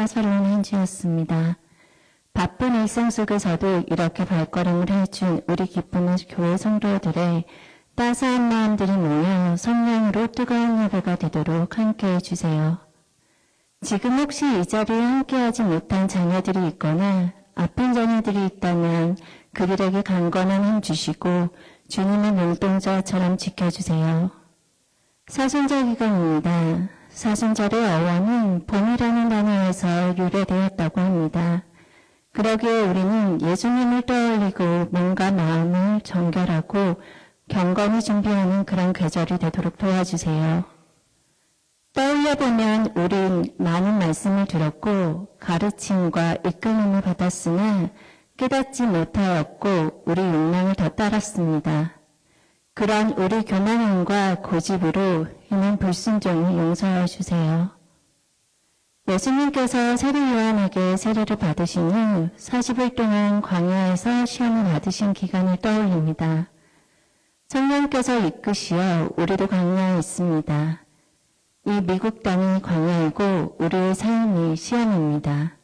따사로운 한 주였습니다. 바쁜 일상 속에서도 이렇게 발걸음을 해준 우리 기쁨의 교회 성도들의 따스한 마음들이 모여 성령으로 뜨거운 예배가 되도록 함께해 주세요. 지금 혹시 이 자리에 함께하지 못한 자녀들이 있거나 아픈 자녀들이 있다면 그들에게 강건한 힘 주시고 주님의 눈동자처럼 지켜주세요. 사순절 기간입니다. 사순절의 어원은 봄이라는 단어에서 유래되었다고 합니다. 그러기에 우리는 예수님을 떠올리고 몸과 마음을 정결하고 경건히 준비하는 그런 계절이 되도록 도와주세요. 떠올려보면 우린 많은 말씀을 들었고 가르침과 이끌림을 받았으나 깨닫지 못하였고 우리 욕망을 더 따랐습니다. 그런 우리 교만함과 고집으로 인한 불순종을 용서해 주세요. 예수님께서 세례 요한에게 세례를 받으신 후 40일 동안 광야에서 시험을 받으신 기간을 떠올립니다. 성령께서 이끄시어 우리도 광야에 있습니다. 이 미국 땅이 광야이고 우리의 삶이 시험입니다.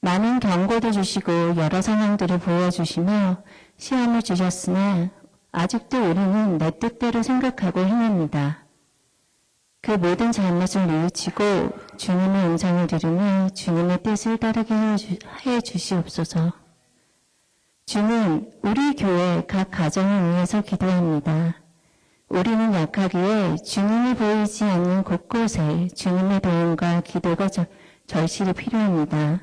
많은 경고도 주시고 여러 상황들을 보여주시며 시험을 주셨으나 아직도 우리는 내 뜻대로 생각하고 행합니다. 그 모든 잘못을 뉘우치고 주님의 음성을 들으며 주님의 뜻을 따르게 해 주시옵소서. 주는 우리 교회 각 가정을 위해서 기도합니다. 우리는 약하기에 주님이 보이지 않는 곳곳에 주님의 도움과 기도가 절실히 필요합니다.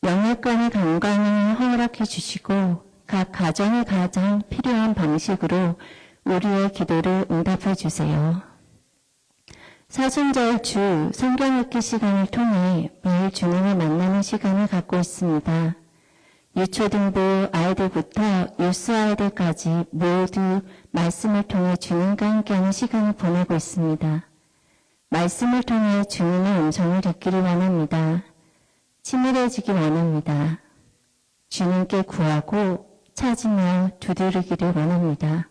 영역간의 건강을 허락해 주시고 각 가정에 가장 필요한 방식으로 우리의 기도를 응답해 주세요. 사순절 주 성경 읽기 시간을 통해 매일 주님을 만나는 시간을 갖고 있습니다. 유초등부 아이들부터 유스 아이들까지 모두 말씀을 통해 주님과 함께하는 시간을 보내고 있습니다. 말씀을 통해 주님의 음성을 듣기를 원합니다. 치밀해지기 원합니다. 주님께 구하고 찾으며 두드리기를 원합니다.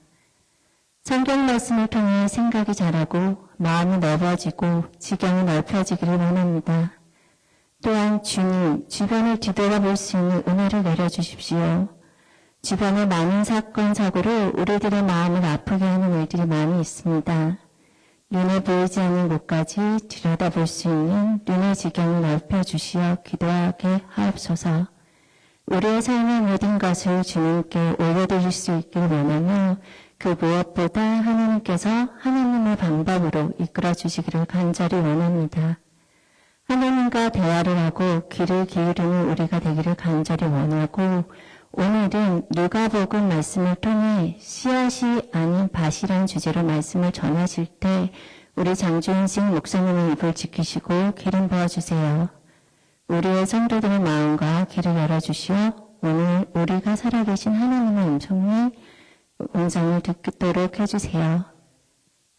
성경 말씀을 통해 생각이 자라고 마음이 넓어지고 지경이 넓혀지기를 원합니다. 또한 주님, 주변을 뒤돌아볼 수 있는 은혜를 내려주십시오. 주변의 많은 사건, 사고로 우리들의 마음을 아프게 하는 일들이 많이 있습니다. 눈에 보이지 않는 곳까지 들여다볼 수 있는 눈의 지경을 넓혀주시어 기도하게 하옵소서. 우리의 삶의 모든 것을 주님께 올려드릴 수 있길 원하며 그 무엇보다 하나님께서 하나님의 방법으로 이끌어 주시기를 간절히 원합니다. 하나님과 대화를 하고 귀를 기울이는 우리가 되기를 간절히 원하고 오늘은 누가복음 말씀을 통해 씨앗이 아닌 밭이란 주제로 말씀을 전하실 때 우리 장주인식 목사님의 입을 지키시고 기름 부어주세요. 우리의 성도들의 마음과 귀를 열어주시어 오늘 우리가 살아계신 하나님의 음성을 듣도록 해주세요.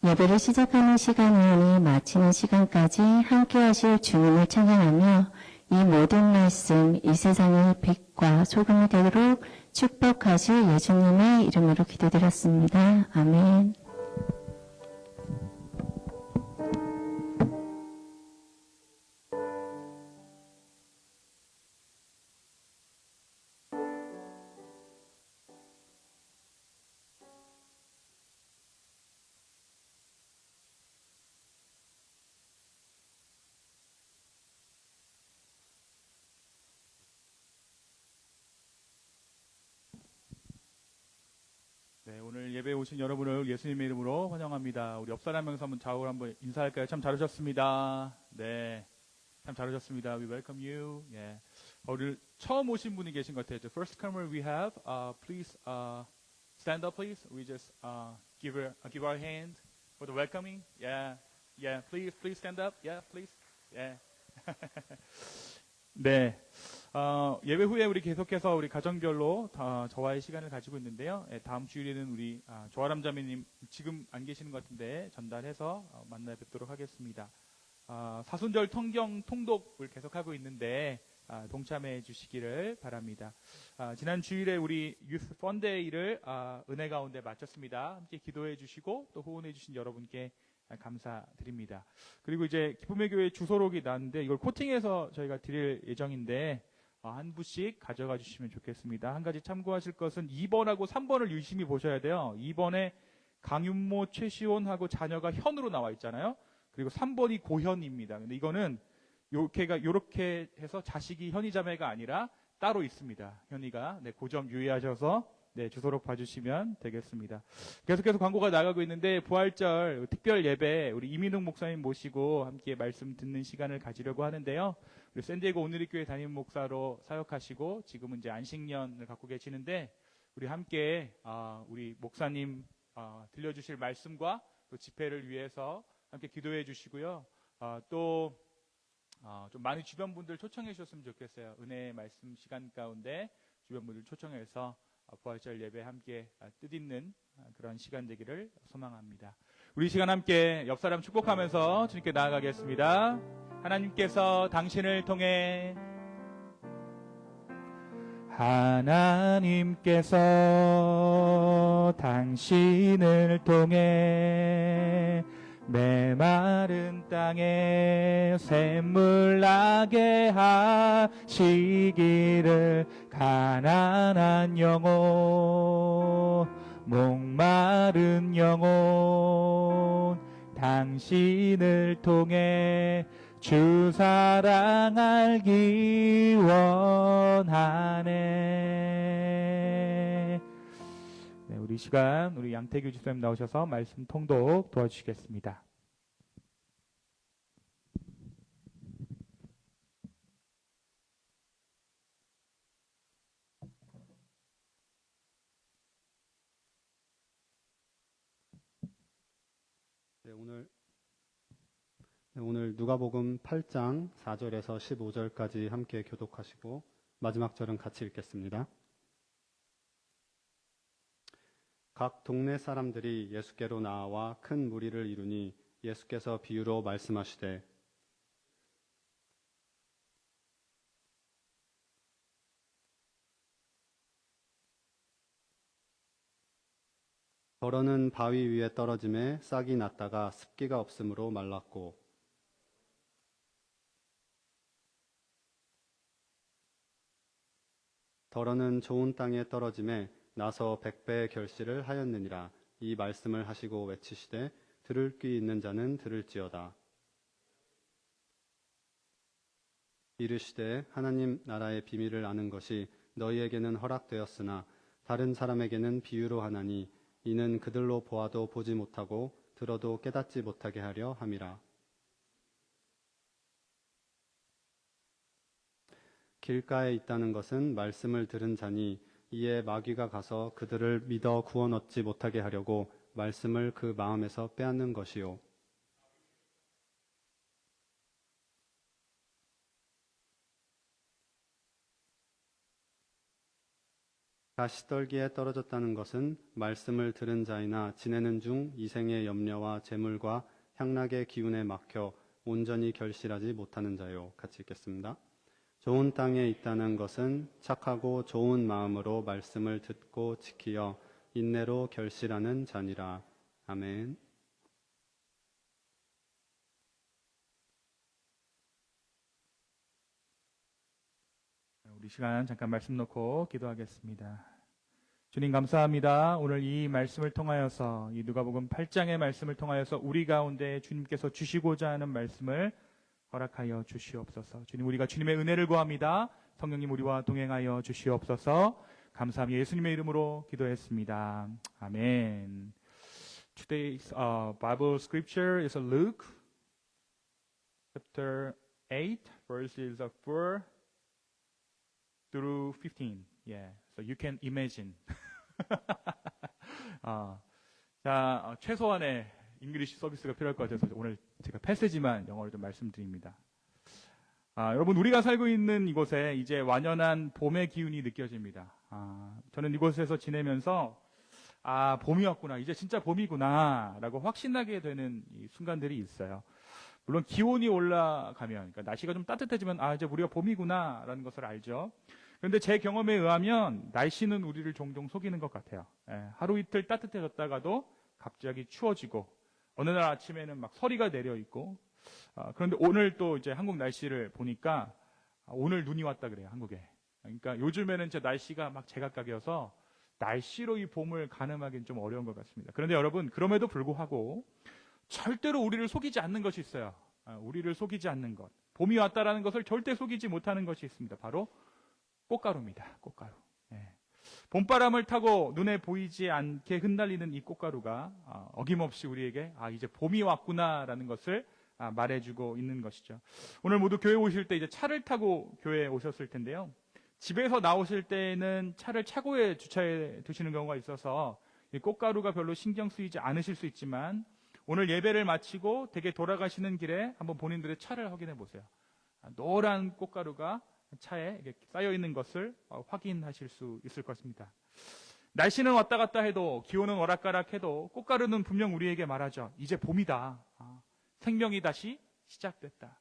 예배를 시작하는 시간이오니 마치는 시간까지 함께 하실 주님을 찬양하며 이 모든 말씀, 이 세상의 빛과 소금이 되도록 축복하실 예수님의 이름으로 기도드렸습니다. 아멘. 네, 오늘 예배에 오신 여러분을 예수님의 이름으로 환영합니다. 우리 옆 사람에서 한번 좌우로 한번 인사할까요? 참 잘오셨습니다. 네, 참 잘오셨습니다. We welcome you. 예, 오늘 처음 오신 분이 계신 것 같아요. The first comer we have, please stand up, please. We just give our hand for the welcoming. Yeah, yeah. Please stand up. Yeah, please. Yeah. 네. 예배 후에 우리 계속해서 우리 가정별로 저와의 시간을 가지고 있는데요. 다음 주일에는 우리 조아람 자매님 지금 안 계시는 것 같은데 전달해서 만나 뵙도록 하겠습니다. 사순절 성경 통독을 계속하고 있는데 동참해 주시기를 바랍니다. 지난 주일에 우리 유스 펀데이를 은혜 가운데 마쳤습니다. 함께 기도해 주시고 또 후원해 주신 여러분께 감사드립니다. 그리고 이제 기쁨의 교회 주소록이 나왔는데 이걸 코팅해서 저희가 드릴 예정인데 한 부씩 가져가 주시면 좋겠습니다. 한 가지 참고하실 것은 2번하고 3번을 유심히 보셔야 돼요. 2번에 강윤모, 최시온하고 자녀가 현으로 나와 있잖아요. 그리고 3번이 고현입니다. 근데 이거는 요렇게 해서 자식이 현이 자매가 아니라 따로 있습니다. 현이가. 네, 그 점 유의하셔서 네, 주소록 봐주시면 되겠습니다. 계속해서 광고가 나가고 있는데 부활절 특별 예배 우리 이민웅 목사님 모시고 함께 말씀 듣는 시간을 가지려고 하는데요. 우리 샌디에고 오늘리교회 담임 목사로 사역하시고 지금은 이제 안식년을 갖고 계시는데 우리 함께 우리 목사님 들려주실 말씀과 또 집회를 위해서 함께 기도해 주시고요. 또 좀 많은 주변 분들 초청해 주셨으면 좋겠어요. 은혜의 말씀 시간 가운데 주변 분들 초청해서 부활절 예배 함께 뜻있는 그런 시간 되기를 소망합니다. 우리 시간 함께 옆 사람 축복하면서 주님께 나아가겠습니다. 하나님께서 당신을 통해 하나님께서 당신을 통해 메마른 땅에 샘물 나게 하시기를 가난한 영혼 목마른 영혼 당신을 통해 주 사랑 알기 원하네. 네, 우리 시간 우리 양태규 집사님 나오셔서 말씀 통독 도와주시겠습니다. 네, 오늘 누가복음 8장 4절에서 15절까지 함께 교독하시고 마지막 절은 같이 읽겠습니다. 각 동네 사람들이 예수께로 나와 큰 무리를 이루니 예수께서 비유로 말씀하시되 더러는 바위 위에 떨어짐에 싹이 났다가 습기가 없으므로 말랐고 더러는 좋은 땅에 떨어짐에 나서 100배의 결실을 하였느니라. 이 말씀을 하시고 외치시되 들을 귀 있는 자는 들을지어다. 이르시되 하나님 나라의 비밀을 아는 것이 너희에게는 허락되었으나 다른 사람에게는 비유로 하나니 이는 그들로 보아도 보지 못하고 들어도 깨닫지 못하게 하려 함이라. 길가에 있다는 것은 말씀을 들은 자니 이에 마귀가 가서 그들을 믿어 구원 얻지 못하게 하려고 말씀을 그 마음에서 빼앗는 것이요. 가시떨기에 떨어졌다는 것은 말씀을 들은 자이나 지내는 중 이생의 염려와 재물과 향락의 기운에 막혀 온전히 결실하지 못하는 자요. 같이 읽겠습니다. 좋은 땅에 있다는 것은 착하고 좋은 마음으로 말씀을 듣고 지키어 인내로 결실하는 자니라. 아멘. 우리 시간 잠깐 말씀 놓고 기도하겠습니다. 주님 감사합니다. 오늘 이 말씀을 통하여서 이 누가복음 8장의 말씀을 통하여서 우리 가운데 주님께서 주시고자 하는 말씀을 허락하여 주시옵소서. 주님 우리가 주님의 은혜를 구합니다. 성령님 우리와 동행하여 주시옵소서. 감사합니다. 예수님의 이름으로 기도했습니다. 아멘. Today's Bible scripture is Luke chapter 8 verses 4 through 15. Yeah, so you can imagine. 최소한의 잉글리시 서비스가 필요할 것 같아서 오늘 제가 패스지만 영어로 좀 말씀드립니다. 여러분 우리가 살고 있는 이곳에 이제 완연한 봄의 기운이 느껴집니다. 저는 이곳에서 지내면서 봄이 왔구나, 이제 진짜 봄이구나 라고 확신하게 되는 이 순간들이 있어요. 물론 기온이 올라가면, 그러니까 날씨가 좀 따뜻해지면 이제 우리가 봄이구나 라는 것을 알죠. 그런데 제 경험에 의하면 날씨는 우리를 종종 속이는 것 같아요. 하루 이틀 따뜻해졌다가도 갑자기 추워지고 어느 날 아침에는 막 서리가 내려 있고, 그런데 오늘 또 이제 한국 날씨를 보니까 오늘 눈이 왔다 그래요, 한국에. 그러니까 요즘에는 제 날씨가 막 제각각이어서 날씨로 이 봄을 가늠하기는 좀 어려운 것 같습니다. 그런데 여러분, 그럼에도 불구하고 절대로 우리를 속이지 않는 것이 있어요. 우리를 속이지 않는 것. 봄이 왔다라는 것을 절대 속이지 못하는 것이 있습니다. 바로 꽃가루입니다. 꽃가루. 예. 봄바람을 타고 눈에 보이지 않게 흩날리는 이 꽃가루가 어김없이 우리에게 이제 봄이 왔구나라는 것을 말해주고 있는 것이죠. 오늘 모두 교회 오실 때 이제 차를 타고 교회에 오셨을 텐데요. 집에서 나오실 때는 차를 차고에 주차해 두시는 경우가 있어서 이 꽃가루가 별로 신경 쓰이지 않으실 수 있지만 오늘 예배를 마치고 댁에 돌아가시는 길에 한번 본인들의 차를 확인해 보세요. 노란 꽃가루가 차에 쌓여 있는 것을 확인하실 수 있을 것입니다. 날씨는 왔다 갔다 해도 기온은 오락가락해도 꽃가루는 분명 우리에게 말하죠. 이제 봄이다. 생명이 다시 시작됐다.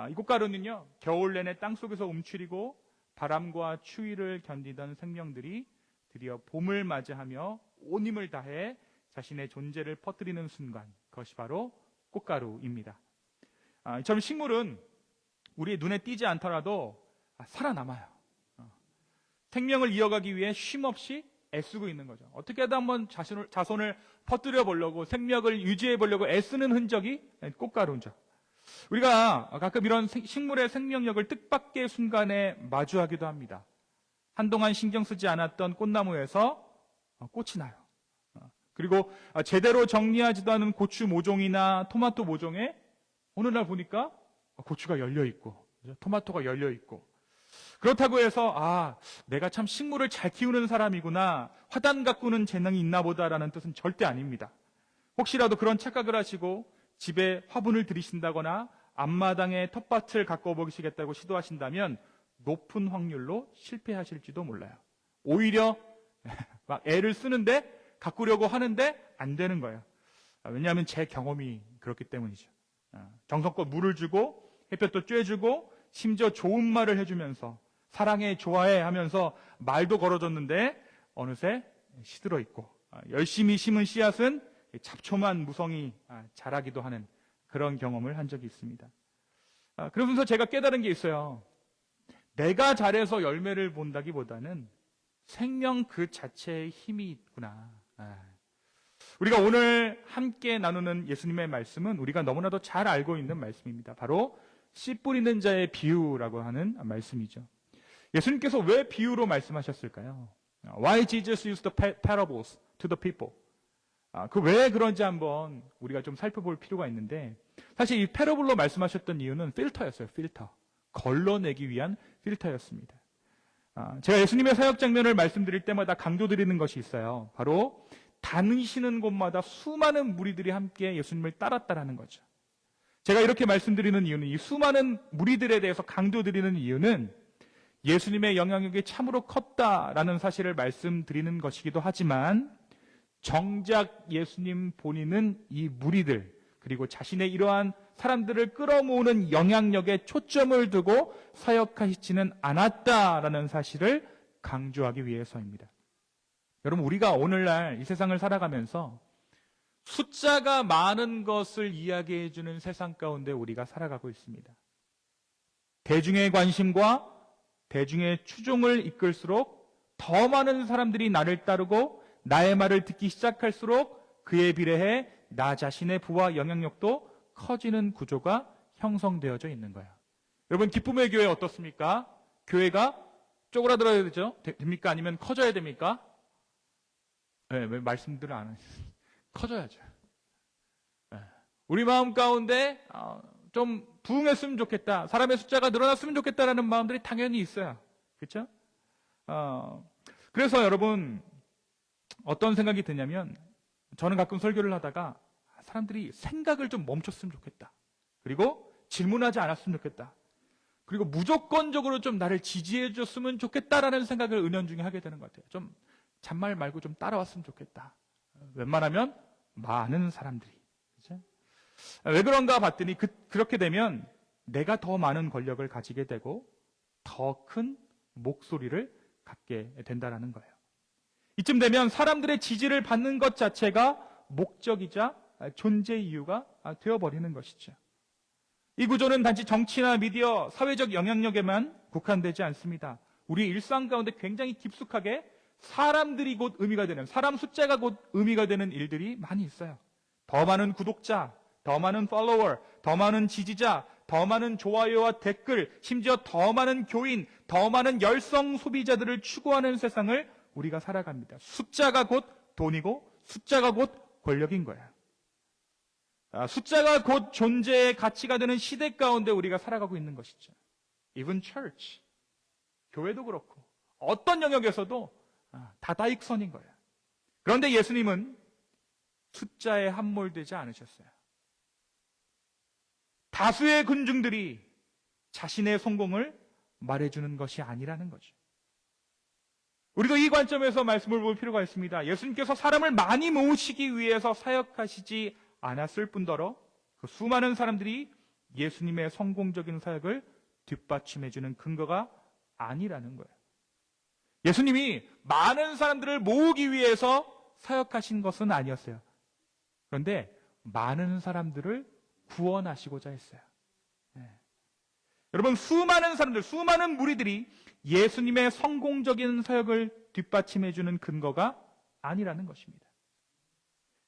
이 꽃가루는요, 겨울 내내 땅속에서 움츠리고 바람과 추위를 견디던 생명들이 드디어 봄을 맞이하며 온 힘을 다해 자신의 존재를 퍼뜨리는 순간, 그것이 바로 꽃가루입니다. 이처럼 식물은 우리의 눈에 띄지 않더라도 살아남아요. 생명을 이어가기 위해 쉼없이 애쓰고 있는 거죠. 어떻게든 한번 자손을 퍼뜨려 보려고, 생명을 유지해 보려고 애쓰는 흔적이 꽃가루죠. 우리가 가끔 이런 식물의 생명력을 뜻밖의 순간에 마주하기도 합니다. 한동안 신경 쓰지 않았던 꽃나무에서 꽃이 나요. 그리고 제대로 정리하지도 않은 고추 모종이나 토마토 모종에 어느 날 보니까 고추가 열려 있고 토마토가 열려 있고, 그렇다고 해서 내가 참 식물을 잘 키우는 사람이구나, 화단 가꾸는 재능이 있나 보다라는 뜻은 절대 아닙니다. 혹시라도 그런 착각을 하시고 집에 화분을 들이신다거나 앞마당에 텃밭을 가꿔보시겠다고 시도하신다면 높은 확률로 실패하실지도 몰라요. 오히려 막 애를 쓰는데 가꾸려고 하는데 안 되는 거예요. 왜냐하면 제 경험이 그렇기 때문이죠. 정성껏 물을 주고 햇볕도 쬐주고 심지어 좋은 말을 해주면서 사랑해, 좋아해 하면서 말도 걸어줬는데 어느새 시들어 있고, 열심히 심은 씨앗은 잡초만 무성히 자라기도 하는 그런 경험을 한 적이 있습니다. 그러면서 제가 깨달은 게 있어요. 내가 잘해서 열매를 본다기보다는 생명 그 자체의 힘이 있구나. 우리가 오늘 함께 나누는 예수님의 말씀은 우리가 너무나도 잘 알고 있는 말씀입니다. 바로 씨 뿌리는 자의 비유라고 하는 말씀이죠. 예수님께서 왜 비유로 말씀하셨을까요? Why Jesus used the parables to the people? 그 왜 그런지 한번 우리가 좀 살펴볼 필요가 있는데, 사실 이 패러블로 말씀하셨던 이유는 필터였어요. 필터. 걸러내기 위한 필터였습니다. 제가 예수님의 사역 장면을 말씀드릴 때마다 강조드리는 것이 있어요. 바로 다니시는 곳마다 수많은 무리들이 함께 예수님을 따랐다라는 거죠. 제가 이렇게 말씀드리는 이유는, 이 수많은 무리들에 대해서 강조드리는 이유는 예수님의 영향력이 참으로 컸다라는 사실을 말씀드리는 것이기도 하지만, 정작 예수님 본인은 이 무리들, 그리고 자신의 이러한 사람들을 끌어모으는 영향력에 초점을 두고 사역하시지는 않았다라는 사실을 강조하기 위해서입니다. 여러분, 우리가 오늘날 이 세상을 살아가면서 숫자가 많은 것을 이야기해주는 세상 가운데 우리가 살아가고 있습니다. 대중의 관심과 대중의 추종을 이끌수록 더 많은 사람들이 나를 따르고 나의 말을 듣기 시작할수록 그에 비례해 나 자신의 부와 영향력도 커지는 구조가 형성되어져 있는 거예요. 여러분, 기쁨의 교회 어떻습니까? 교회가 쪼그라들어야 되죠? 됩니까? 아니면 커져야 됩니까? 네, 왜 말씀들을 안 하세요? 커져야죠. 네. 우리 마음 가운데 좀 부흥했으면 좋겠다, 사람의 숫자가 늘어났으면 좋겠다라는 마음들이 당연히 있어요. 그렇죠? 그래서 여러분, 어떤 생각이 드냐면, 저는 가끔 설교를 하다가 사람들이 생각을 좀 멈췄으면 좋겠다, 그리고 질문하지 않았으면 좋겠다, 그리고 무조건적으로 좀 나를 지지해 줬으면 좋겠다라는 생각을 은연중에 하게 되는 것 같아요. 좀 잔말 말고 좀 따라왔으면 좋겠다. 웬만하면 많은 사람들이. 그렇죠? 왜 그런가 봤더니 그렇게 되면 내가 더 많은 권력을 가지게 되고 더 큰 목소리를 갖게 된다는 거예요. 이쯤 되면 사람들의 지지를 받는 것 자체가 목적이자 존재 이유가 되어버리는 것이죠. 이 구조는 단지 정치나 미디어, 사회적 영향력에만 국한되지 않습니다. 우리 일상 가운데 굉장히 깊숙하게 사람들이 곧 의미가 되는, 사람 숫자가 곧 의미가 되는 일들이 많이 있어요. 더 많은 구독자, 더 많은 팔로워, 더 많은 지지자, 더 많은 좋아요와 댓글, 심지어 더 많은 교인, 더 많은 열성 소비자들을 추구하는 세상을 우리가 살아갑니다. 숫자가 곧 돈이고 숫자가 곧 권력인 거예요. 숫자가 곧 존재의 가치가 되는 시대 가운데 우리가 살아가고 있는 것이죠. Even church, 교회도 그렇고 어떤 영역에서도 다다익선인 거예요. 그런데 예수님은 숫자에 함몰되지 않으셨어요. 다수의 군중들이 자신의 성공을 말해주는 것이 아니라는 거죠. 우리도 이 관점에서 말씀을 볼 필요가 있습니다. 예수님께서 사람을 많이 모으시기 위해서 사역하시지 않았을 뿐더러 그 수많은 사람들이 예수님의 성공적인 사역을 뒷받침해주는 근거가 아니라는 거예요. 예수님이 많은 사람들을 모으기 위해서 사역하신 것은 아니었어요. 그런데 많은 사람들을 구원하시고자 했어요. 여러분, 수많은 사람들, 수많은 무리들이 예수님의 성공적인 사역을 뒷받침해주는 근거가 아니라는 것입니다.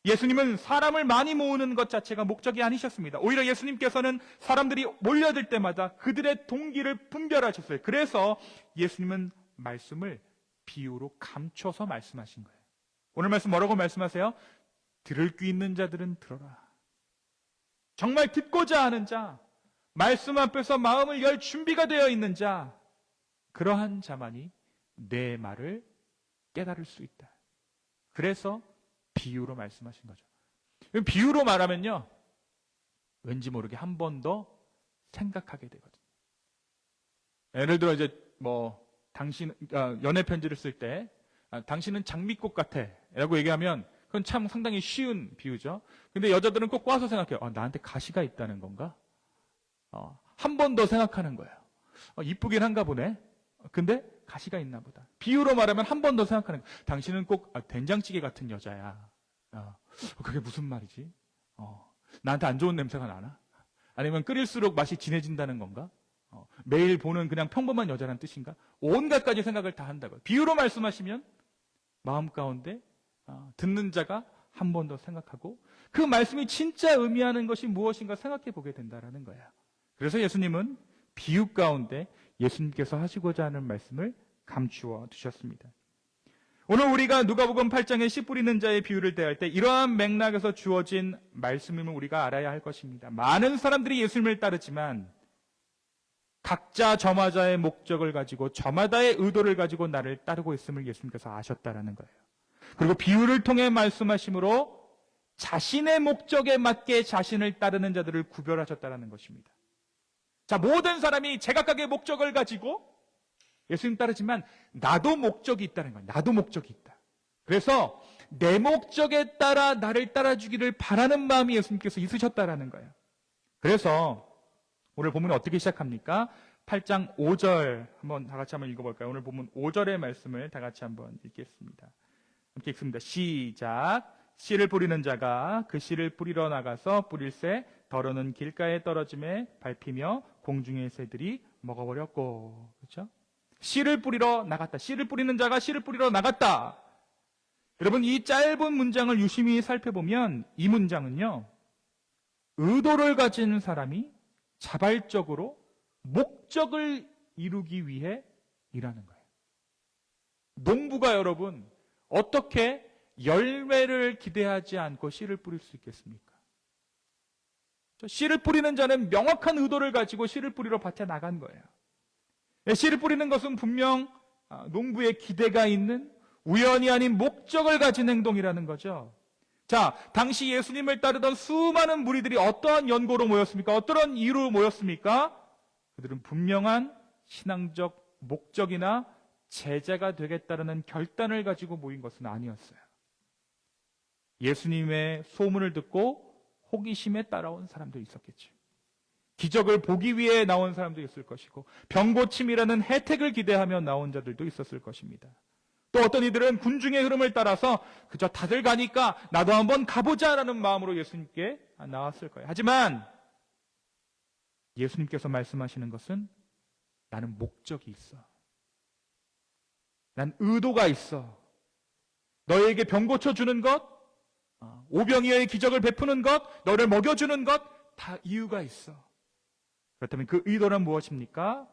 예수님은 사람을 많이 모으는 것 자체가 목적이 아니셨습니다. 오히려 예수님께서는 사람들이 몰려들 때마다 그들의 동기를 분별하셨어요. 그래서 예수님은 말씀을 비유로 감춰서 말씀하신 거예요. 오늘 말씀 뭐라고 말씀하세요? 들을 귀 있는 자들은 들어라. 정말 듣고자 하는 자, 말씀 앞에서 마음을 열 준비가 되어 있는 자, 그러한 자만이 내 말을 깨달을 수 있다. 그래서 비유로 말씀하신 거죠. 비유로 말하면요, 왠지 모르게 한 번 더 생각하게 되거든요. 예를 들어 이제 당신 연애 편지를 쓸 때 당신은 장미꽃 같아라고 얘기하면 그건 참 상당히 쉬운 비유죠. 근데 여자들은 꼭 꽈서 생각해요. 나한테 가시가 있다는 건가? 한 번 더 생각하는 거예요. 이쁘긴 한가 보네. 근데 가시가 있나 보다. 비유로 말하면 한 번 더 생각하는 거예요. 당신은 꼭 된장찌개 같은 여자야. 그게 무슨 말이지? 나한테 안 좋은 냄새가 나나? 아니면 끓일수록 맛이 진해진다는 건가? 매일 보는 그냥 평범한 여자란 뜻인가? 온갖 가지 생각을 다 한다고요. 비유로 말씀하시면 마음 가운데 듣는 자가 한 번 더 생각하고 그 말씀이 진짜 의미하는 것이 무엇인가 생각해 보게 된다는 거예요. 그래서 예수님은 비유 가운데 예수님께서 하시고자 하는 말씀을 감추어 두셨습니다. 오늘 우리가 누가복음 8장의 씨 뿌리는 자의 비유를 대할 때 이러한 맥락에서 주어진 말씀임을 우리가 알아야 할 것입니다. 많은 사람들이 예수님을 따르지만 각자 저마다의 목적을 가지고 저마다의 의도를 가지고 나를 따르고 있음을 예수님께서 아셨다라는 거예요. 그리고 비유를 통해 말씀하심으로 자신의 목적에 맞게 자신을 따르는 자들을 구별하셨다라는 것입니다. 자, 모든 사람이 제각각의 목적을 가지고 예수님 따르지만 나도 목적이 있다는 거예요. 나도 목적이 있다. 그래서 내 목적에 따라 나를 따라주기를 바라는 마음이 예수님께서 있으셨다라는 거예요. 그래서 오늘 본문은 어떻게 시작합니까? 8장 5절 한번 다 같이 한번 읽어볼까요? 오늘 본문 5절의 말씀을 다 같이 한번 읽겠습니다. 함께 읽습니다. 시작. 씨를 뿌리는 자가 그 씨를 뿌리러 나가서 뿌릴새 더러는 길가에 떨어짐에 밟히며 공중의 새들이 먹어버렸고. 그렇죠? 씨를 뿌리러 나갔다. 씨를 뿌리는 자가 씨를 뿌리러 나갔다. 여러분, 이 짧은 문장을 유심히 살펴보면 이 문장은요, 의도를 가진 사람이 자발적으로 목적을 이루기 위해 일하는 거예요. 농부가 여러분 어떻게 열매를 기대하지 않고 씨를 뿌릴 수 있겠습니까? 씨를 뿌리는 자는 명확한 의도를 가지고 씨를 뿌리러 밭에 나간 거예요. 씨를 뿌리는 것은 분명 농부의 기대가 있는 우연이 아닌 목적을 가진 행동이라는 거죠. 자, 당시 예수님을 따르던 수많은 무리들이 어떠한 연고로 모였습니까? 어떠한 이유로 모였습니까? 그들은 분명한 신앙적 목적이나 제자가 되겠다는 결단을 가지고 모인 것은 아니었어요. 예수님의 소문을 듣고 호기심에 따라온 사람도 있었겠죠. 기적을 보기 위해 나온 사람도 있을 것이고 병고침이라는 혜택을 기대하며 나온 자들도 있었을 것입니다. 또 어떤 이들은 군중의 흐름을 따라서 그저 다들 가니까 나도 한번 가보자라는 마음으로 예수님께 나왔을 거예요. 하지만 예수님께서 말씀하시는 것은 나는 목적이 있어. 난 의도가 있어. 너에게 병 고쳐주는 것, 오병이어의 기적을 베푸는 것, 너를 먹여주는 것 다 이유가 있어. 그렇다면 그 의도는 무엇입니까?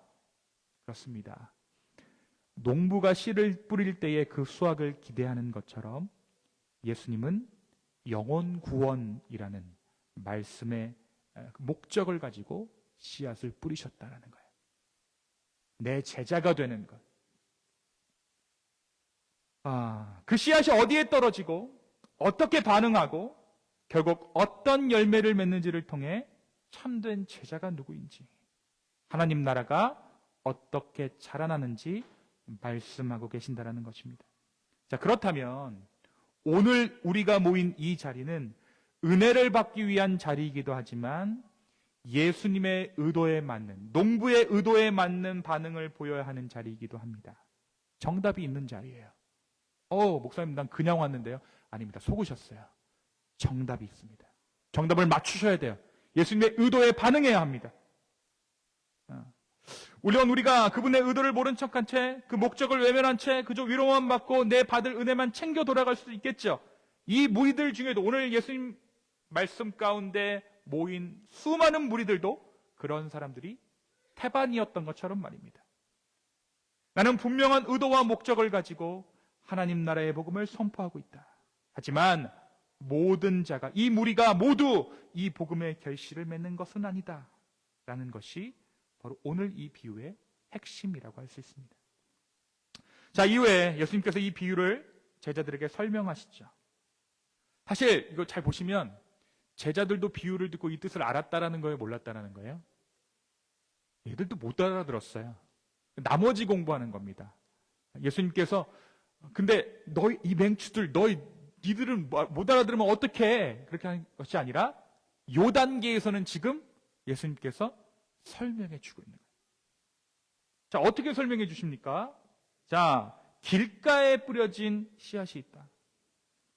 그렇습니다. 농부가 씨를 뿌릴 때에 그 수확을 기대하는 것처럼 예수님은 영혼 구원이라는 말씀의 목적을 가지고 씨앗을 뿌리셨다라는 거예요. 내 제자가 되는 것. 그 씨앗이 어디에 떨어지고 어떻게 반응하고 결국 어떤 열매를 맺는지를 통해 참된 제자가 누구인지, 하나님 나라가 어떻게 자라나는지 말씀하고 계신다라는 것입니다. 자, 그렇다면 오늘 우리가 모인 이 자리는 은혜를 받기 위한 자리이기도 하지만 예수님의 의도에 맞는, 농부의 의도에 맞는 반응을 보여야 하는 자리이기도 합니다. 정답이 있는 자리예요. 목사님 난 그냥 왔는데요. 아닙니다. 속으셨어요. 정답이 있습니다. 정답을 맞추셔야 돼요. 예수님의 의도에 반응해야 합니다. 물론 우리가 그분의 의도를 모른 척한 채, 그 목적을 외면한 채 그저 위로만 받고 내 받을 은혜만 챙겨 돌아갈 수도 있겠죠. 이 무리들 중에도 오늘 예수님 말씀 가운데 모인 수많은 무리들도 그런 사람들이 태반이었던 것처럼 말입니다. 나는 분명한 의도와 목적을 가지고 하나님 나라의 복음을 선포하고 있다. 하지만 모든 자가, 이 무리가 모두 이 복음의 결실을 맺는 것은 아니다 라는 것이 바로 오늘 이 비유의 핵심이라고 할 수 있습니다. 자, 이후에 예수님께서 이 비유를 제자들에게 설명하시죠. 사실 이거 잘 보시면 제자들도 비유를 듣고 이 뜻을 알았다라는 거예요, 몰랐다라는 거예요? 얘들도 못 알아들었어요. 나머지 공부하는 겁니다. 예수님께서 근데 너희 이 맹추들, 니들은 못 알아들으면 어떡해? 그렇게 하는 것이 아니라 요 단계에서는 지금 예수님께서 설명해 주고 있는 거예요. 자, 어떻게 설명해 주십니까? 자, 길가에 뿌려진 씨앗이 있다.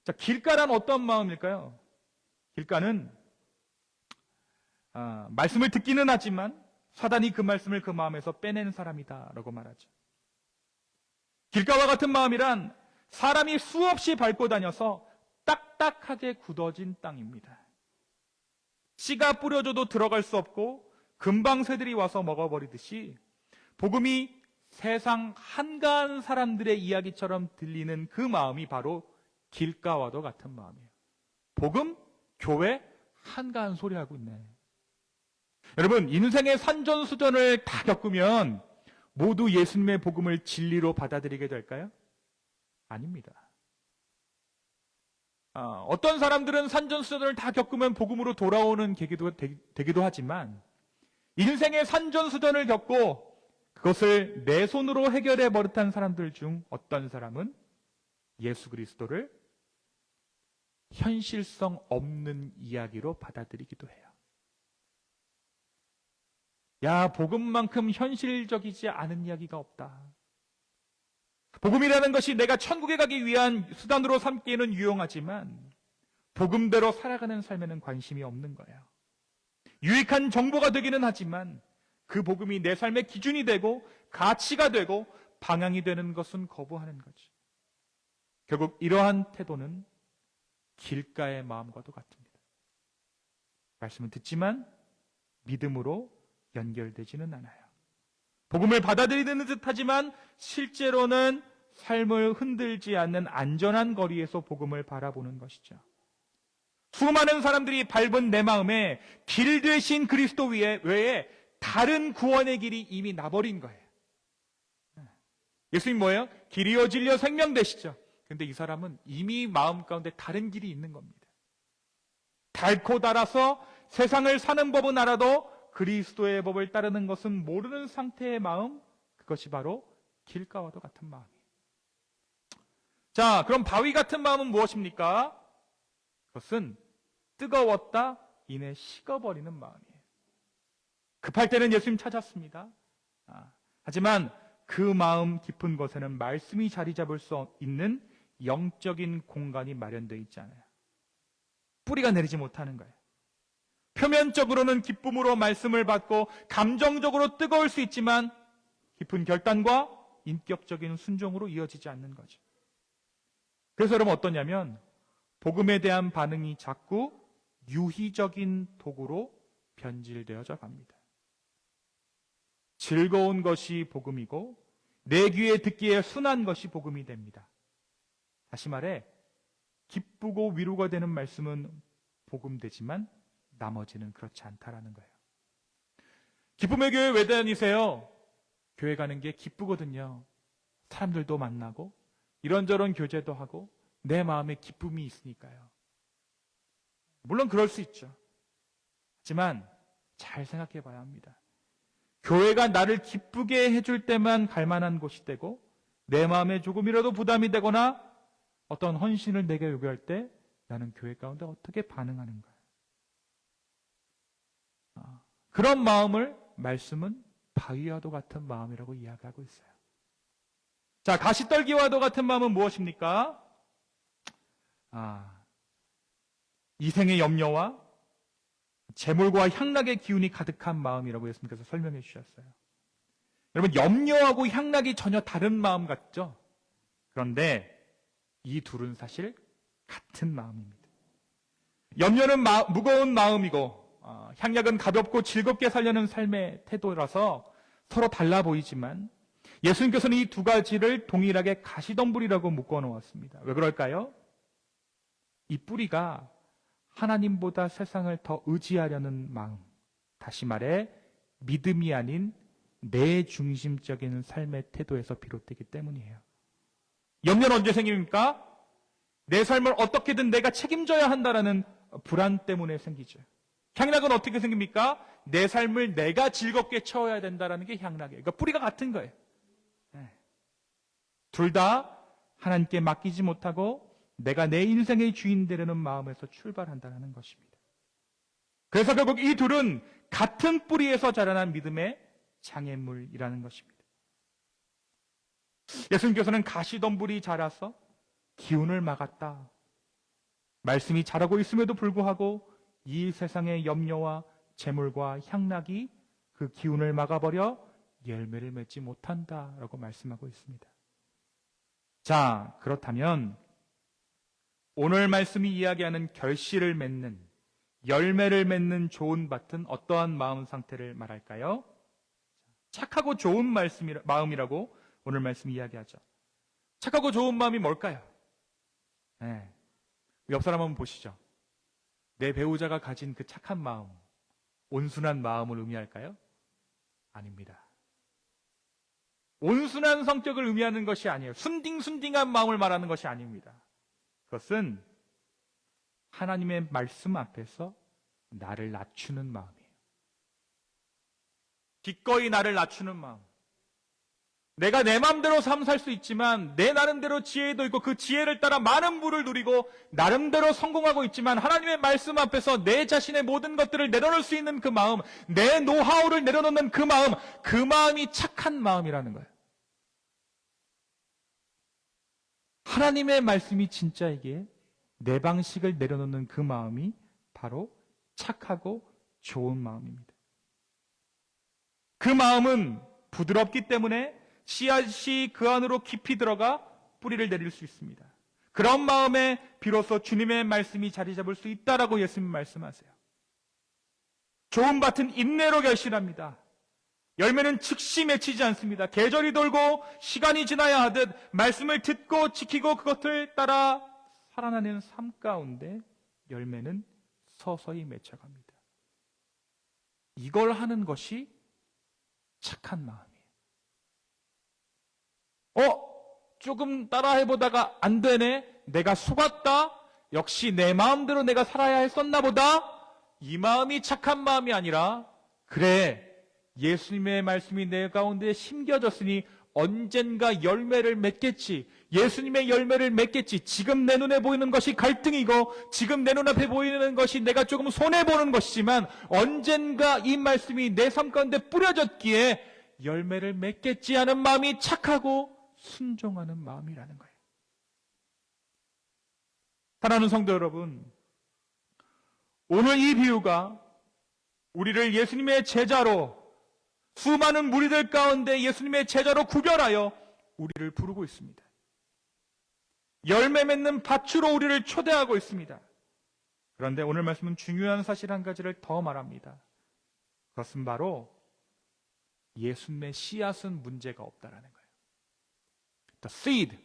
자, 길가란 어떤 마음일까요? 길가는 말씀을 듣기는 하지만 사단이 그 말씀을 그 마음에서 빼내는 사람이다라고 말하죠. 길가와 같은 마음이란 사람이 수없이 밟고 다녀서 딱딱하게 굳어진 땅입니다. 씨가 뿌려져도 들어갈 수 없고 금방 새들이 와서 먹어버리듯이 복음이 세상 한가한 사람들의 이야기처럼 들리는 그 마음이 바로 길가와도 같은 마음이에요. 복음, 교회, 한가한 소리 하고 있네. 여러분, 인생의 산전수전을 다 겪으면 모두 예수님의 복음을 진리로 받아들이게 될까요? 아닙니다. 어떤 사람들은 산전수전을 다 겪으면 복음으로 돌아오는 계기도 되기도 하지만 인생의 산전수전을 겪고 그것을 내 손으로 해결해 버릇한 사람들 중 어떤 사람은 예수 그리스도를 현실성 없는 이야기로 받아들이기도 해요. 야, 복음만큼 현실적이지 않은 이야기가 없다. 복음이라는 것이 내가 천국에 가기 위한 수단으로 삼기에는 유용하지만 복음대로 살아가는 삶에는 관심이 없는 거예요. 유익한 정보가 되기는 하지만 그 복음이 내 삶의 기준이 되고 가치가 되고 방향이 되는 것은 거부하는 거지. 결국 이러한 태도는 길가의 마음과도 같습니다. 말씀은 듣지만 믿음으로 연결되지는 않아요. 복음을 받아들이는 듯하지만 실제로는 삶을 흔들지 않는 안전한 거리에서 복음을 바라보는 것이죠. 수많은 사람들이 밟은 내 마음에 길 되신 그리스도 외에 다른 구원의 길이 이미 나버린 거예요. 예수님 뭐예요? 길이요 진리요 생명 되시죠. 그런데 이 사람은 이미 마음 가운데 다른 길이 있는 겁니다. 닳고 닳아서 세상을 사는 법은 알아도 그리스도의 법을 따르는 것은 모르는 상태의 마음, 그것이 바로 길가와도 같은 마음이에요. 자, 그럼 바위 같은 마음은 무엇입니까? 그것은 뜨거웠다 이내 식어버리는 마음이에요. 급할 때는 예수님 찾았습니다. 하지만 그 마음 깊은 곳에는 말씀이 자리 잡을 수 있는 영적인 공간이 마련되어 있잖아요. 뿌리가 내리지 못하는 거예요. 표면적으로는 기쁨으로 말씀을 받고 감정적으로 뜨거울 수 있지만 깊은 결단과 인격적인 순종으로 이어지지 않는 거죠. 그래서 여러분 어떠냐면 복음에 대한 반응이 자꾸 유희적인 도구로 변질되어져 갑니다. 즐거운 것이 복음이고 내 귀에 듣기에 순한 것이 복음이 됩니다. 다시 말해 기쁘고 위로가 되는 말씀은 복음되지만 나머지는 그렇지 않다라는 거예요. 기쁨의 교회 왜 다니세요? 교회 가는 게 기쁘거든요. 사람들도 만나고 이런저런 교제도 하고 내 마음에 기쁨이 있으니까요. 물론 그럴 수 있죠. 하지만 잘 생각해 봐야 합니다. 교회가 나를 기쁘게 해줄 때만 갈 만한 곳이 되고 내 마음에 조금이라도 부담이 되거나 어떤 헌신을 내게 요구할 때 나는 교회 가운데 어떻게 반응하는가. 그런 마음을 말씀은 바위와도 같은 마음이라고 이야기하고 있어요. 자, 가시떨기와도 같은 마음은 무엇입니까? 이생의 염려와 재물과 향락의 기운이 가득한 마음이라고 예수님께서 설명해 주셨어요. 여러분, 염려하고 향락이 전혀 다른 마음 같죠? 그런데 이 둘은 사실 같은 마음입니다. 염려는 무거운 마음이고 향락은 가볍고 즐겁게 살려는 삶의 태도라서 서로 달라 보이지만 예수님께서는 이 두 가지를 동일하게 가시덤불이라고 묶어 놓았습니다. 왜 그럴까요? 이 뿌리가 하나님보다 세상을 더 의지하려는 마음, 다시 말해 믿음이 아닌 내 중심적인 삶의 태도에서 비롯되기 때문이에요. 염려는 언제 생깁니까? 내 삶을 어떻게든 내가 책임져야 한다라는 불안 때문에 생기죠. 향락은 어떻게 생깁니까? 내 삶을 내가 즐겁게 채워야 된다라는 게 향락이에요. 그러니까 뿌리가 같은 거예요. 둘 다 하나님께 맡기지 못하고 내가 내 인생의 주인 되려는 마음에서 출발한다는 것입니다. 그래서 결국 이 둘은 같은 뿌리에서 자라난 믿음의 장애물이라는 것입니다. 예수님께서는 가시덤불이 자라서 기운을 막았다. 말씀이 자라고 있음에도 불구하고 이 세상의 염려와 재물과 향락이 그 기운을 막아버려 열매를 맺지 못한다라고 말씀하고 있습니다. 자, 그렇다면 오늘 말씀이 이야기하는 결실을 맺는, 열매를 맺는 좋은 밭은 어떠한 마음 상태를 말할까요? 착하고 좋은 마음이라고 오늘 말씀이 이야기하죠. 착하고 좋은 마음이 뭘까요? 옆 사람 한번 보시죠. 내 배우자가 가진 그 착한 마음, 온순한 마음을 의미할까요? 아닙니다. 온순한 성격을 의미하는 것이 아니에요. 순딩순딩한 마음을 말하는 것이 아닙니다. 그것은 하나님의 말씀 앞에서 나를 낮추는 마음이에요. 기꺼이 나를 낮추는 마음. 내가 내 마음대로 삶 살 수 있지만 내 나름대로 지혜도 있고 그 지혜를 따라 많은 부를 누리고 나름대로 성공하고 있지만 하나님의 말씀 앞에서 내 자신의 모든 것들을 내려놓을 수 있는 그 마음, 내 노하우를 내려놓는 그 마음, 그 마음이 착한 마음이라는 거예요. 하나님의 말씀이 진짜이기에 내 방식을 내려놓는 그 마음이 바로 착하고 좋은 마음입니다. 그 마음은 부드럽기 때문에 씨앗이 그 안으로 깊이 들어가 뿌리를 내릴 수 있습니다. 그런 마음에 비로소 주님의 말씀이 자리 잡을 수 있다라고 예수님 말씀하세요. 좋은 밭은 인내로 결실합니다. 열매는 즉시 맺히지 않습니다. 계절이 돌고 시간이 지나야 하듯 말씀을 듣고 지키고 그것을 따라 살아나는 삶 가운데 열매는 서서히 맺혀갑니다. 이걸 하는 것이 착한 마음이에요. 조금 따라해보다가 안 되네. 내가 속았다. 역시 내 마음대로 내가 살아야 했었나 보다. 이 마음이 착한 마음이 아니라 그래, 예수님의 말씀이 내 가운데 심겨졌으니 언젠가 열매를 맺겠지. 예수님의 열매를 맺겠지. 지금 내 눈에 보이는 것이 갈등이고 지금 내 눈앞에 보이는 것이 내가 조금 손해보는 것이지만 언젠가 이 말씀이 내 삶 가운데 뿌려졌기에 열매를 맺겠지 하는 마음이 착하고 순종하는 마음이라는 거예요. 사랑하는 성도 여러분, 오늘 이 비유가 우리를 예수님의 제자로, 수많은 무리들 가운데 예수님의 제자로 구별하여 우리를 부르고 있습니다. 열매 맺는 밭으로 우리를 초대하고 있습니다. 그런데 오늘 말씀은 중요한 사실 한 가지를 더 말합니다. 그것은 바로 예수님의 씨앗은 문제가 없다라는 거예요. The seed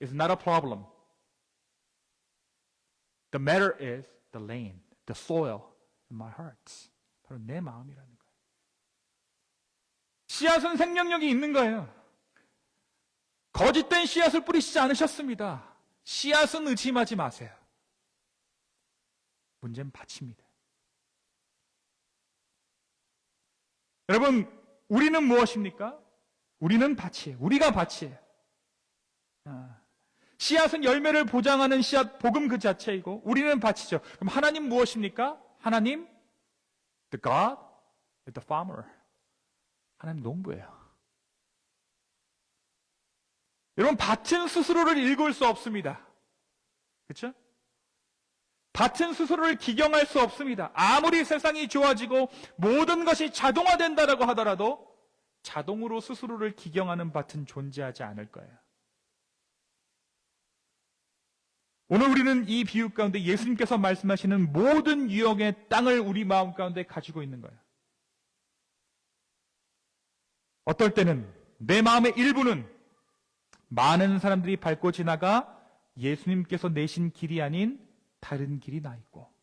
is not a problem. The matter is the land, the soil in my heart. 바로 내 마음이라는 거예요. 씨앗은 생명력이 있는 거예요. 거짓된 씨앗을 뿌리시지 않으셨습니다. 씨앗은 의심하지 마세요. 문제는 밭입니다. 여러분, 우리는 무엇입니까? 우리는 밭이에요. 우리가 밭이에요. 씨앗은 열매를 보장하는 씨앗, 복음 그 자체이고 우리는 밭이죠. 그럼 하나님 무엇입니까? 하나님, the God, the farmer. 하나님 농부예요. 여러분, 밭은 스스로를 일굴 수 없습니다. 그렇죠? 밭은 스스로를 기경할 수 없습니다. 아무리 세상이 좋아지고 모든 것이 자동화된다라고 하더라도 자동으로 스스로를 기경하는 밭은 존재하지 않을 거예요. 오늘 우리는 이 비유 가운데 예수님께서 말씀하시는 모든 유형의 땅을 우리 마음 가운데 가지고 있는 거예요. 어떨 때는 내 마음의 일부는 많은 사람들이 밟고 지나가 예수님께서 내신 길이 아닌 다른 길이 나 있고,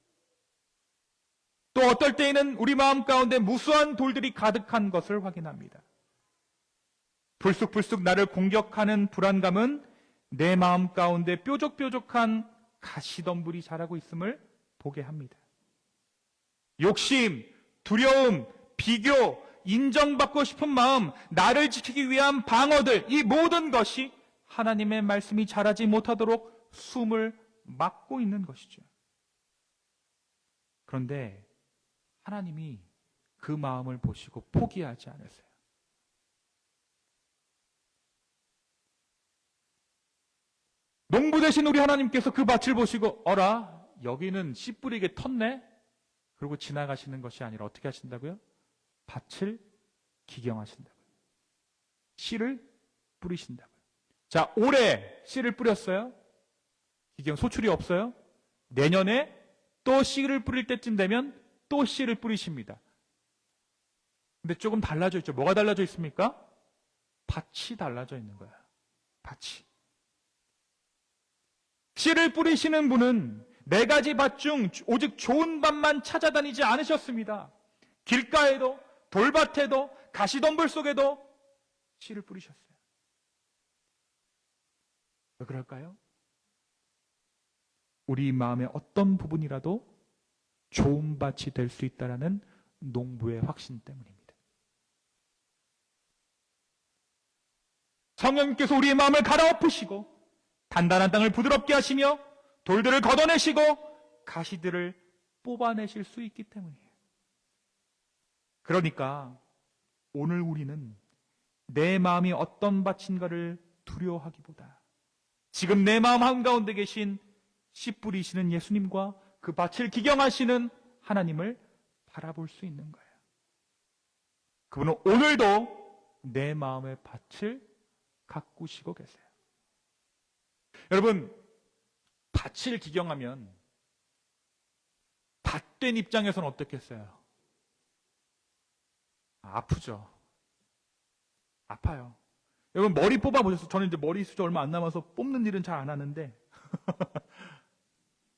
또 어떨 때에는 우리 마음 가운데 무수한 돌들이 가득한 것을 확인합니다. 불쑥불쑥 나를 공격하는 불안감은 내 마음 가운데 뾰족뾰족한 가시덤불이 자라고 있음을 보게 합니다. 욕심, 두려움, 비교, 인정받고 싶은 마음, 나를 지키기 위한 방어들, 이 모든 것이 하나님의 말씀이 자라지 못하도록 숨을 막고 있는 것이죠. 그런데 하나님이 그 마음을 보시고 포기하지 않으세요. 농부 되신 우리 하나님께서 그 밭을 보시고 어라, 여기는 씨 뿌리게 텄네? 그리고 지나가시는 것이 아니라 어떻게 하신다고요? 밭을 기경하신다고요. 씨를 뿌리신다고요. 자, 올해 씨를 뿌렸어요. 기경 소출이 없어요. 내년에 또 씨를 뿌릴 때쯤 되면 또 씨를 뿌리십니다. 근데 조금 달라져 있죠. 뭐가 달라져 있습니까? 밭이 달라져 있는 거야. 밭이. 씨를 뿌리시는 분은 네 가지 밭 중 오직 좋은 밭만 찾아다니지 않으셨습니다. 길가에도 돌밭에도 가시덤불 속에도 씨를 뿌리셨어요. 왜 그럴까요? 우리 마음의 어떤 부분이라도 좋은 밭이 될 수 있다는 농부의 확신 때문입니다. 성령님께서 우리의 마음을 갈아엎으시고 단단한 땅을 부드럽게 하시며 돌들을 걷어내시고 가시들을 뽑아내실 수 있기 때문이에요. 그러니까 오늘 우리는 내 마음이 어떤 밭인가를 두려워하기보다 지금 내 마음 한가운데 계신 씨 뿌리시는 예수님과 그 밭을 기경하시는 하나님을 바라볼 수 있는 거예요. 그분은 오늘도 내 마음의 밭을 가꾸시고 계세요. 여러분, 밭을 기경하면 밭된 입장에서는 어떻겠어요? 아프죠. 아파요. 여러분, 머리 뽑아보셨어요? 저는 이제 머리 숱이 얼마 안 남아서 뽑는 일은 잘 안 하는데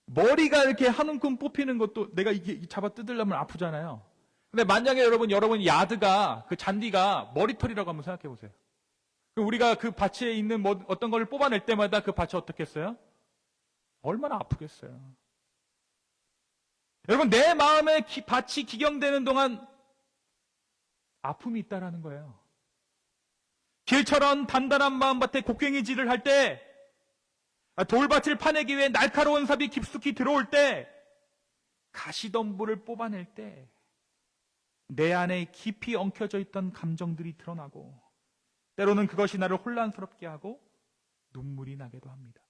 머리가 이렇게 한 움큼 뽑히는 것도 내가 이게 잡아 뜯으려면 아프잖아요. 근데 만약에 여러분 야드가, 그 잔디가 머리털이라고 한번 생각해 보세요. 우리가 그 밭에 있는 어떤 걸 뽑아낼 때마다 그 밭이 어떻겠어요? 얼마나 아프겠어요. 여러분, 내 마음에 밭이 기경되는 동안 아픔이 있다라는 거예요. 길처럼 단단한 마음밭에 곡괭이질을 할 때, 돌밭을 파내기 위해 날카로운 삽이 깊숙이 들어올 때, 가시덤불을 뽑아낼 때 내 안에 깊이 엉켜져 있던 감정들이 드러나고 때로는 그것이 나를 혼란스럽게 하고 눈물이 나기도 합니다.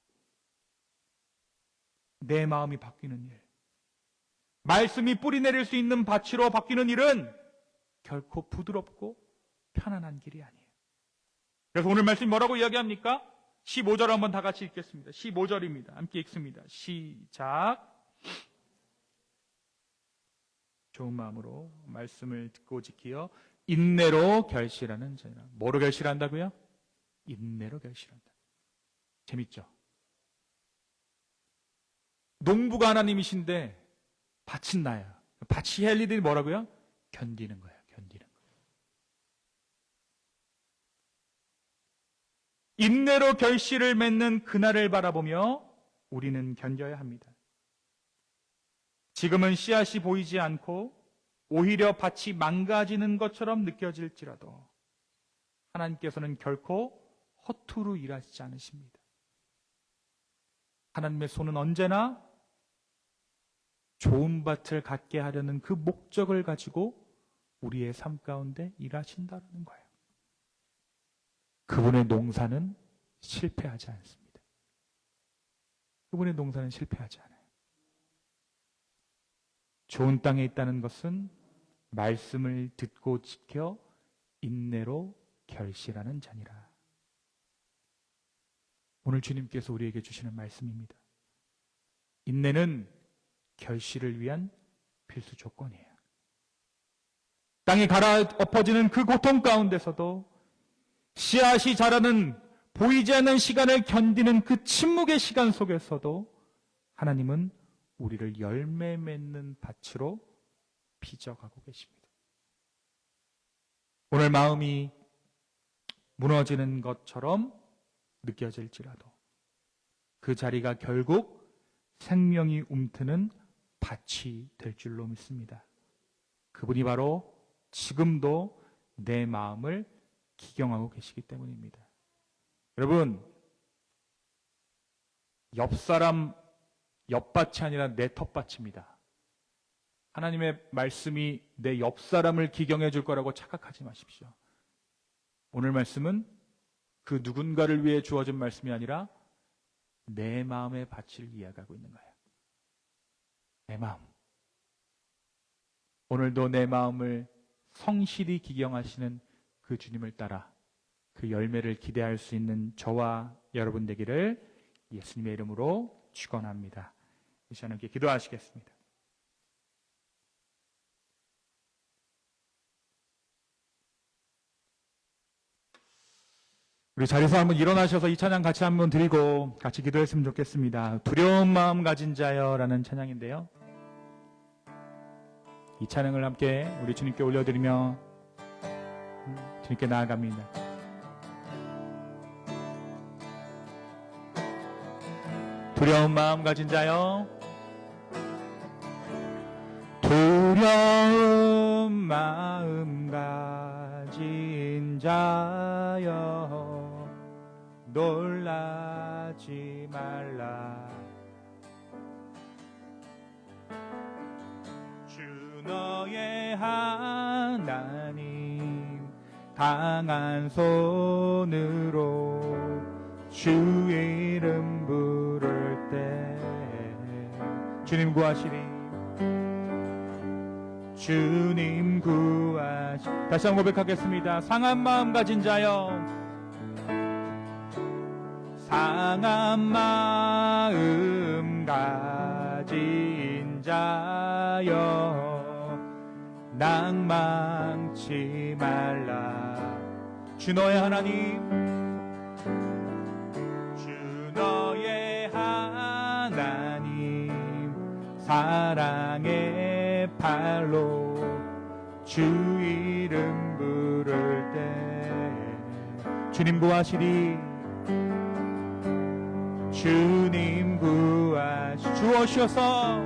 내 마음이 바뀌는 일, 말씀이 뿌리 내릴 수 있는 밭으로 바뀌는 일은 결코 부드럽고 편안한 길이 아니에요. 그래서 오늘 말씀이 뭐라고 이야기합니까? 15절 한번 다 같이 읽겠습니다. 15절입니다. 함께 읽습니다. 시작. 좋은 마음으로 말씀을 듣고 지키어 인내로 결실하는 자니라. 뭐로 결실한다고요? 인내로 결실한다. 재밌죠? 농부가 하나님이신데 밭은 나예요. 밭이 할 일들이 뭐라고요? 견디는 거예요. 견디는 거예요. 인내로 결실을 맺는 그날을 바라보며 우리는 견뎌야 합니다. 지금은 씨앗이 보이지 않고 오히려 밭이 망가지는 것처럼 느껴질지라도 하나님께서는 결코 허투루 일하시지 않으십니다. 하나님의 손은 언제나 좋은 밭을 갖게 하려는 그 목적을 가지고 우리의 삶 가운데 일하신다는 거예요. 그분의 농사는 실패하지 않습니다. 그분의 농사는 실패하지 않아요. 좋은 땅에 있다는 것은 말씀을 듣고 지켜 인내로 결실하는 자니라. 오늘 주님께서 우리에게 주시는 말씀입니다. 인내는 결실을 위한 필수 조건이에요. 땅에 갈아엎어지는 그 고통 가운데서도 씨앗이 자라는 보이지 않는 시간을 견디는 그 침묵의 시간 속에서도 하나님은 우리를 열매 맺는 밭으로 빚어가고 계십니다. 오늘 마음이 무너지는 것처럼 느껴질지라도 그 자리가 결국 생명이 움트는 밭이 될 줄로 믿습니다. 그분이 바로 지금도 내 마음을 기경하고 계시기 때문입니다. 여러분, 옆사람 옆밭이 아니라 내 텃밭입니다. 하나님의 말씀이 내 옆사람을 기경해 줄 거라고 착각하지 마십시오. 오늘 말씀은 그 누군가를 위해 주어진 말씀이 아니라 내 마음의 밭을 이야기하고 있는 거예요. 내 마음. 오늘도 내 마음을 성실히 기경하시는 그 주님을 따라 그 열매를 기대할 수 있는 저와 여러분 되기를 예수님의 이름으로 축원합니다. 이 시간 함께 기도하시겠습니다. 우리 자리에서 한번 일어나셔서 이 찬양 같이 한번 드리고 같이 기도했으면 좋겠습니다. 두려운 마음 가진 자여라는 찬양인데요. 이 찬양을 함께 우리 주님께 올려드리며 주님께 나아갑니다. 두려운 마음 가진 자여, 두려운 마음 가진 자여, 놀라지 말라. 주 너의 하나님 강한 손으로 주 이름 부를 때 주님 구하시리. 주님 구하시. 다시 한번 고백하겠습니다. 상한 마음 가진 자여, 상한 마음 가진 자여, 낭망치 말라. 주 너의 하나님, 주 너의 하나님 사랑의 팔로 주 이름 부를 때 주님 구하시리. 주님 주오셔서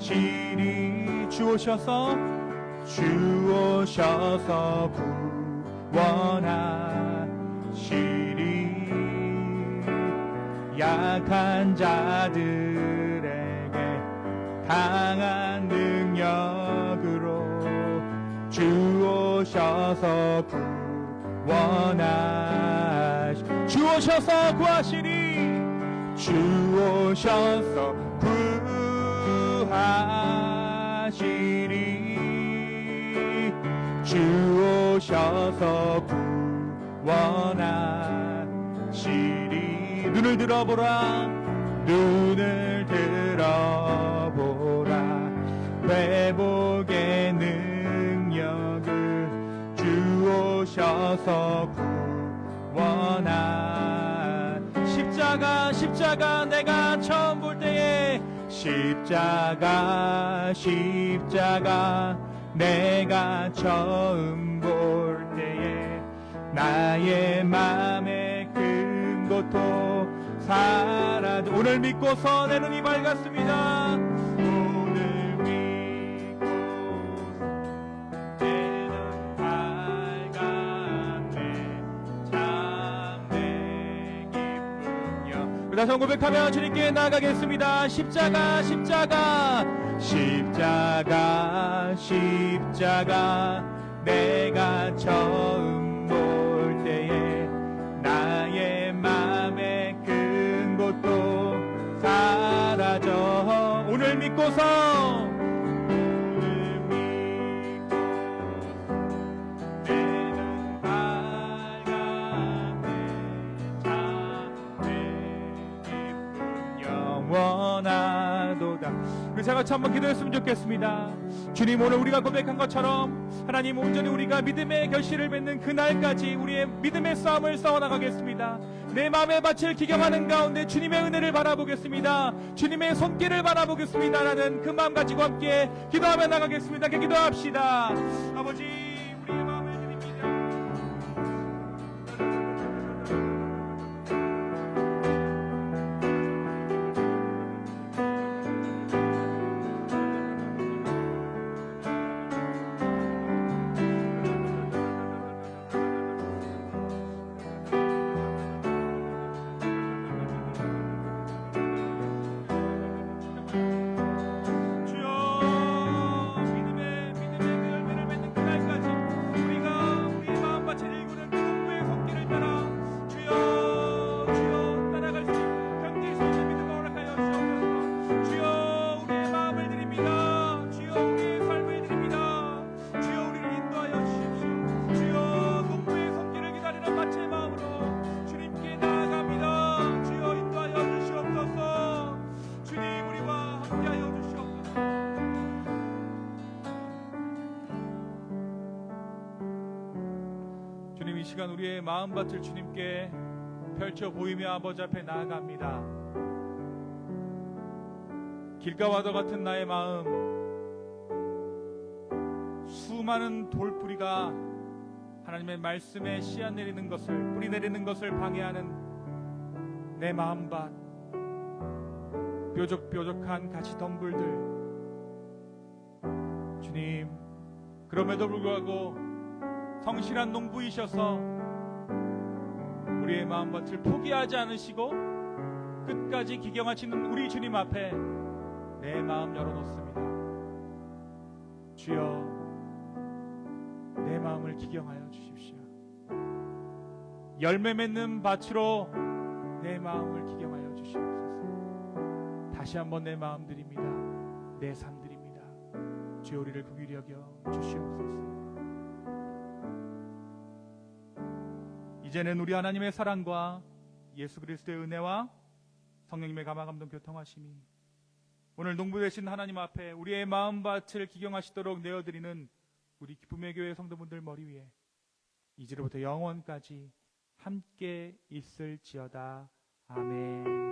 구하시리. 주오셔서 구원하시리. 약한 자들에게 강한 능력으로 주 오셔서 주 오셔서 구하시리 주 오셔서 구하시리 주 오셔서 구원하시리 눈을 들어보라 눈을 들어보라 회복의 능력을 주 오셔서 구원하 십자가 내가 처음 볼 때에 십자가 내가 처음 볼 때에 나의 맘에 큰 고통 사라져 오늘 믿고서 내 눈이 밝았습니다 오늘 믿고 내 눈 밝았네 참 내 기쁨이여 다시 한번 고백하며 주님께 나아가겠습니다 십자가 내가 처음 볼 때에 나의 맘에 큰 고통 사라져 오늘 믿고서 내 눈 밝았네 참 내 기쁨 영원하도다 우리 제가 한번 기도했으면 좋겠습니다 주님 오늘 우리가 고백한 것처럼 하나님 온전히 우리가 믿음의 결실을 맺는 그날까지 우리의 믿음의 싸움을 싸워나가겠습니다 내 마음의 밭을 기경하는 가운데 주님의 은혜를 바라보겠습니다 주님의 손길을 바라보겠습니다 라는 그 마음 가지고 함께 기도하며 나가겠습니다 함께 기도합시다 아버지 우리의 마음을 드립니다 주님 이 시간 우리의 마음밭을 주님께 펼쳐 보이며 아버지 앞에 나아갑니다. 길가와도 같은 나의 마음 수많은 돌뿌리가 하나님의 말씀에 씨앗 내리는 것을 뿌리 내리는 것을 방해하는 내 마음밭 뾰족뾰족한 가시덤불들 주님 그럼에도 불구하고 성실한 농부이셔서 우리의 마음밭을 포기하지 않으시고 끝까지 기경하시는 우리 주님 앞에 내 마음 열어놓습니다. 주여 내 마음을 기경하여 주십시오. 열매 맺는 밭으로 내 마음을 기경하여 주시옵소서. 다시 한번 내 마음 드립니다. 내 삶 드립니다. 주여 우리를 긍휼히 여겨 주시옵소서. 이제는 우리 하나님의 사랑과 예수 그리스도의 은혜와 성령님의 감화감동 교통하심이 오늘 농부 되신 하나님 앞에 우리의 마음밭을 기경하시도록 내어드리는 우리 기쁨의 교회 성도분들 머리 위에 이제로부터 영원까지 함께 있을지어다. 아멘.